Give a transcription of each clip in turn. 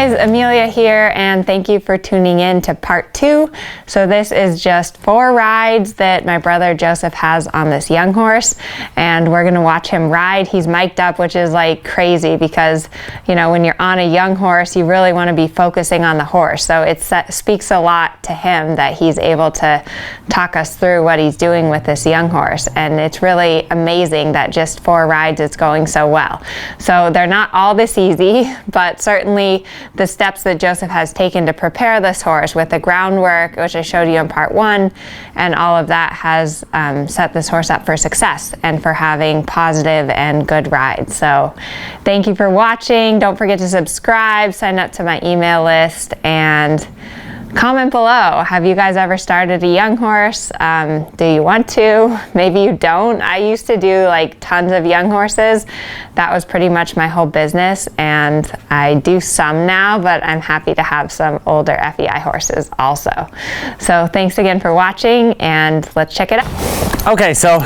guys, Amelia here, and thank you for tuning in to part 2. So this is just 4 rides that my brother Joseph has on this young horse, and we're gonna watch him ride. He's mic'd up, which is like crazy because, you know, when you're on a young horse, you really wanna be focusing on the horse. So it speaks a lot to him that he's able to talk us through what he's doing with this young horse. And it's really amazing that just 4 rides it's going so well. So they're not all this easy, but certainly the steps that Joseph has taken to prepare this horse with the groundwork, which I showed you in part 1, and all of that has set this horse up for success and for having positive and good rides. So thank you for watching. Don't forget to subscribe, sign up to my email list, and comment below. Have you guys ever started a young horse? Do you want to? Maybe you don't. I used to do like tons of young horses. That was pretty much my whole business, and I do some now, but I'm happy to have some older FEI horses also. So thanks again for watching, and let's check it out. Okay, so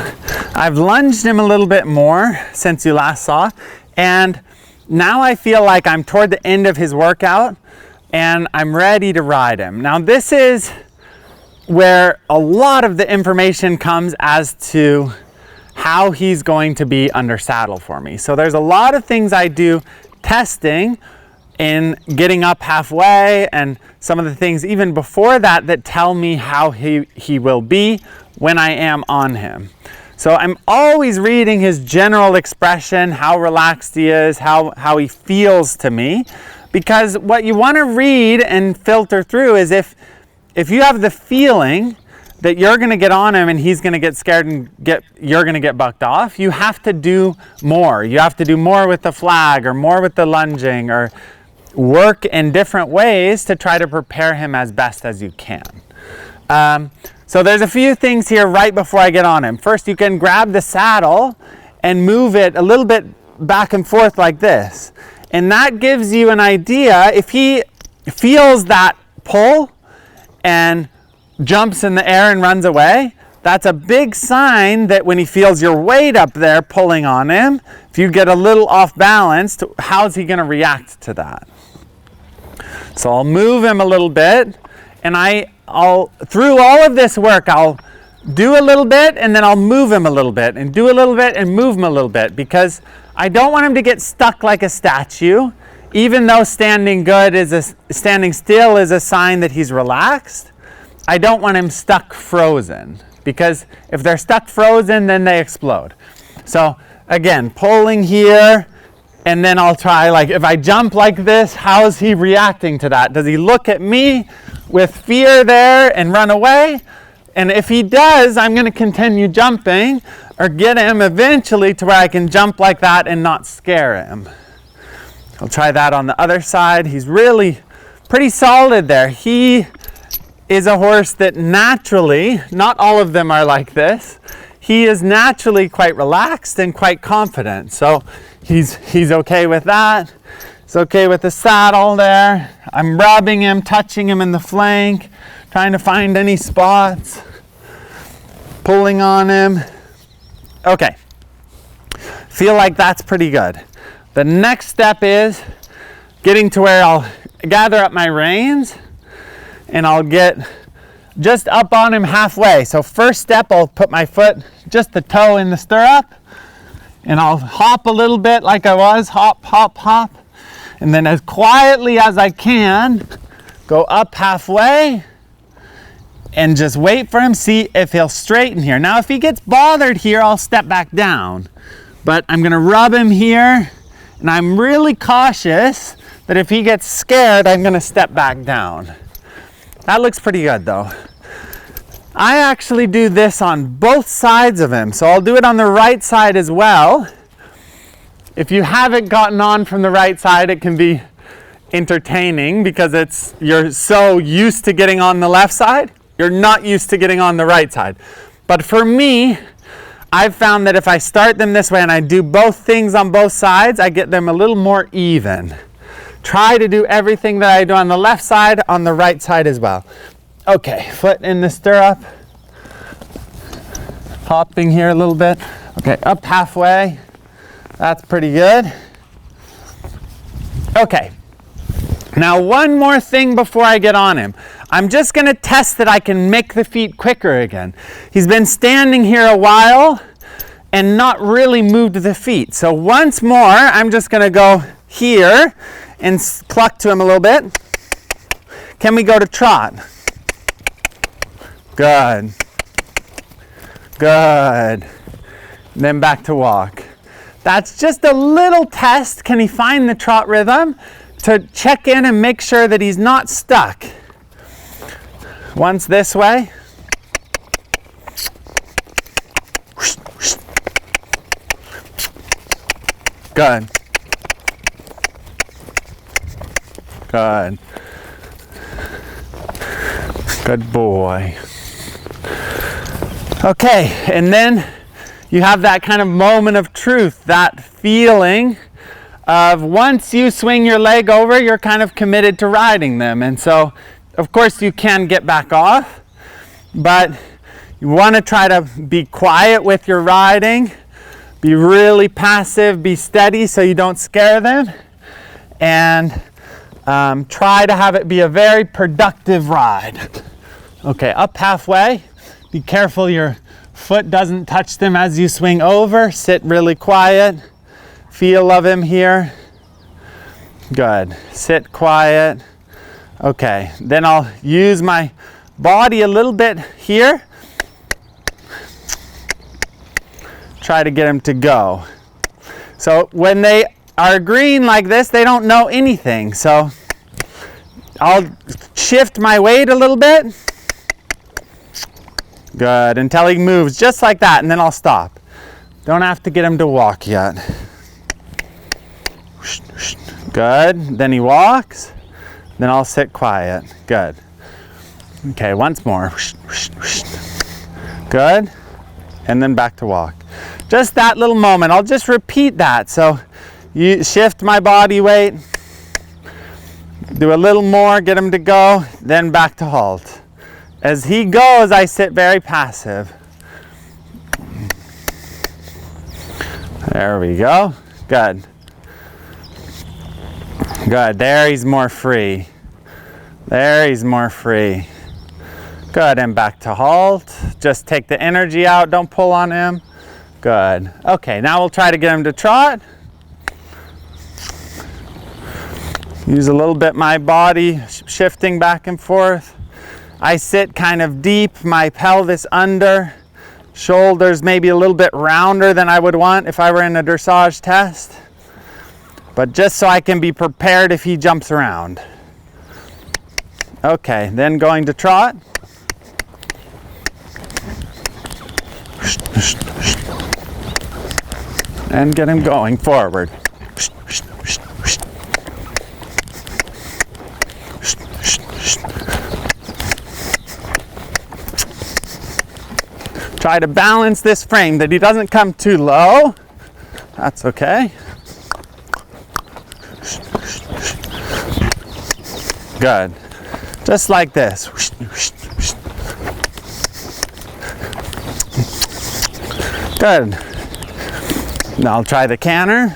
I've lunged him a little bit more since you last saw, and now I feel like I'm toward the end of his workout and I'm ready to ride him. Now this is where a lot of the information comes as to how he's going to be under saddle for me. So there's a lot of things I do testing in getting up halfway, and some of the things even before that that tell me how he will be when I am on him. So I'm always reading his general expression, how relaxed he is, how he feels to me. Because what you want to read and filter through is if you have the feeling that you're going to get on him and he's going to get scared and you're going to get bucked off, you have to do more. You have to do more with the flag or more with the lunging, or work in different ways to try to prepare him as best as you can. So there's a few things here right before I get on him. First, you can grab the saddle and move it a little bit back and forth like this. And that gives you an idea. If he feels that pull and jumps in the air and runs away, that's a big sign that when he feels your weight up there pulling on him, if you get a little off balance, how's he gonna react to that? So I'll move him a little bit, and I'll through all of this work, I'll do a little bit and then I'll move him a little bit and do a little bit and move him a little bit, because I don't want him to get stuck like a statue. Even though standing still is a sign that he's relaxed, I don't want him stuck frozen, because if they're stuck frozen, then they explode. So again, pulling here, and then I'll try, like if I jump like this, how is he reacting to that? Does he look at me with fear there and run away? And if he does, I'm going to continue jumping or get him eventually to where I can jump like that and not scare him. I'll try that on the other side. He's really pretty solid there. He is a horse that naturally, not all of them are like this, he is naturally quite relaxed and quite confident. So he's okay with that. He's okay with the saddle there. I'm rubbing him, touching him in the flank, trying to find any spots, pulling on him. Okay, feel like that's pretty good. The next step is getting to where I'll gather up my reins and I'll get just up on him halfway. So first step, I'll put my foot, just the toe in the stirrup, and I'll hop a little bit like I was, hop, hop, hop. And then as quietly as I can, go up halfway and just wait for him, see if he'll straighten here. Now, if he gets bothered here, I'll step back down. But I'm gonna rub him here, and I'm really cautious that if he gets scared, I'm gonna step back down. That looks pretty good though. I actually do this on both sides of him. So I'll do it on the right side as well. If you haven't gotten on from the right side, it can be entertaining because you're so used to getting on the left side, you're not used to getting on the right side. But for me, I've found that if I start them this way and I do both things on both sides, I get them a little more even. Try to do everything that I do on the left side on the right side as well. Okay, foot in the stirrup. Hopping here a little bit. Okay, up halfway. That's pretty good. Okay, Now, one more thing before I get on him. I'm just going to test that I can make the feet quicker again. He's been standing here a while and not really moved the feet. So once more, I'm just going to go here and cluck to him a little bit. Can we go to trot? Good. Good. Then back to walk. That's just a little test. Can he find the trot rhythm? To check in and make sure that he's not stuck. Once this way. Good. Good. Good boy. Okay, and then you have that kind of moment of truth, that feeling of once you swing your leg over, you're kind of committed to riding them. And so, of course, you can get back off, but you want to try to be quiet with your riding, be really passive, be steady so you don't scare them, and try to have it be a very productive ride. Okay, up halfway. Be careful your foot doesn't touch them as you swing over. Sit really quiet. Feel of him here. Good. Sit quiet. Okay, then I'll use my body a little bit here. Try to get him to go. So when they are green like this, they don't know anything. So I'll shift my weight a little bit. Good, until he moves just like that, and then I'll stop. Don't have to get him to walk yet. Good, then he walks, then I'll sit quiet. Good. Okay, once more. Good, and then back to walk. Just that little moment, I'll just repeat that. So you shift my body weight, do a little more, get him to go, then back to halt. As he goes, I sit very passive. There we go. Good. Good. There he's more free. There he's more free. Good. And back to halt. Just take the energy out. Don't pull on him. Good. Okay, now we'll try to get him to trot. Use a little bit my body shifting back and forth. I sit kind of deep, my pelvis under, shoulders maybe a little bit rounder than I would want if I were in a dressage test, but just so I can be prepared if he jumps around. Okay, then going to trot. And get him going forward. Try to balance this frame that he doesn't come too low. That's okay. Good. Just like this. Good. Now I'll try the canter.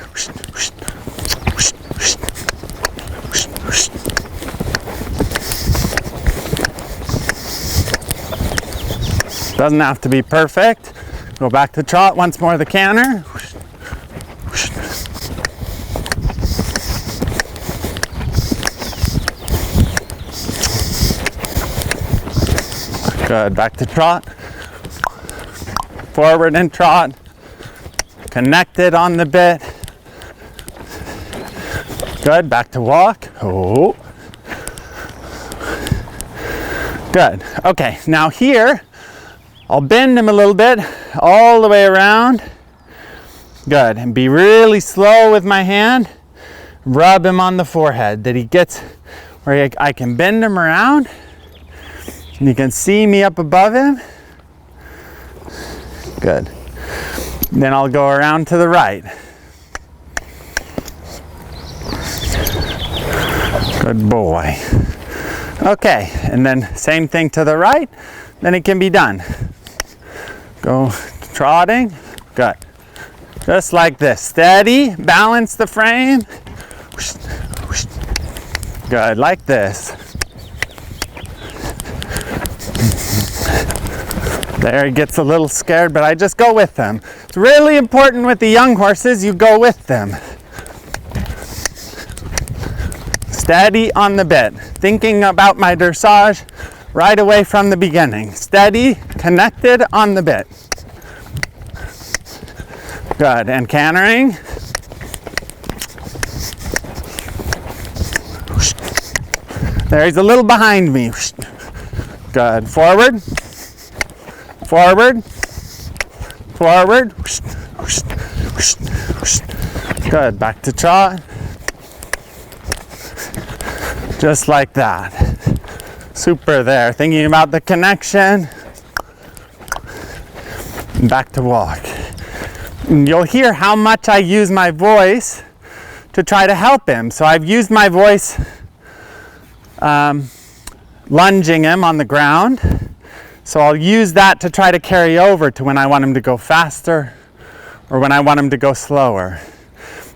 Doesn't have to be perfect. Go back to trot once more, the canter. Good, back to trot. Forward and trot. Connected on the bit. Good, back to walk. Oh. Good, okay, now here, I'll bend him a little bit, all the way around. Good, and be really slow with my hand. Rub him on the forehead, that he gets where I can bend him around. And you can see me up above him. Good. Then I'll go around to the right. Good boy. Okay, and then same thing to the right, then it can be done. Go trotting. Good. Just like this. Steady. Balance the frame. Good, like this. There, he gets a little scared, but I just go with him. It's really important with the young horses, you go with them. Steady on the bit. Thinking about my dressage right away from the beginning. Steady, connected on the bit. Good, and cantering. There, he's a little behind me. Good, forward. Forward, forward, good, back to trot, just like that. Super there, thinking about the connection, back to walk. And you'll hear how much I use my voice to try to help him. So I've used my voice lunging him on the ground. So I'll use that to try to carry over to when I want him to go faster or when I want him to go slower.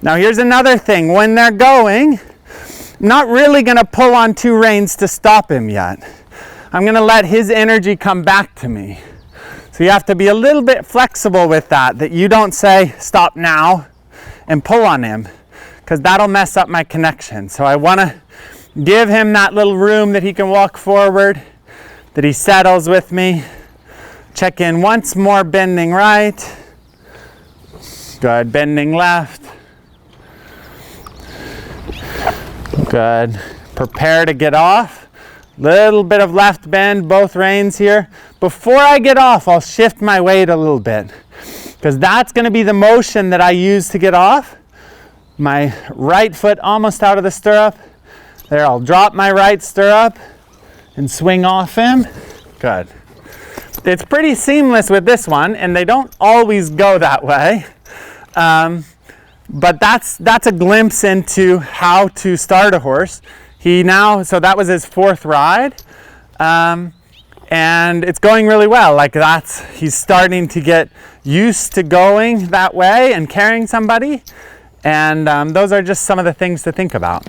Now here's another thing. When they're going, I'm not really going to pull on 2 reins to stop him yet. I'm going to let his energy come back to me. So you have to be a little bit flexible with that you don't say stop now and pull on him, because that'll mess up my connection. So I want to give him that little room that he can walk forward, that he settles with me. Check in once more, bending right. Good, bending left. Good, prepare to get off. Little bit of left bend, both reins here. Before I get off, I'll shift my weight a little bit, because that's going to be the motion that I use to get off. My right foot almost out of the stirrup. There, I'll drop my right stirrup and swing off him. Good. It's pretty seamless with this one, and they don't always go that way. But that's a glimpse into how to start a horse. So that was his 4th ride, and it's going really well. He's starting to get used to going that way and carrying somebody, and those are just some of the things to think about.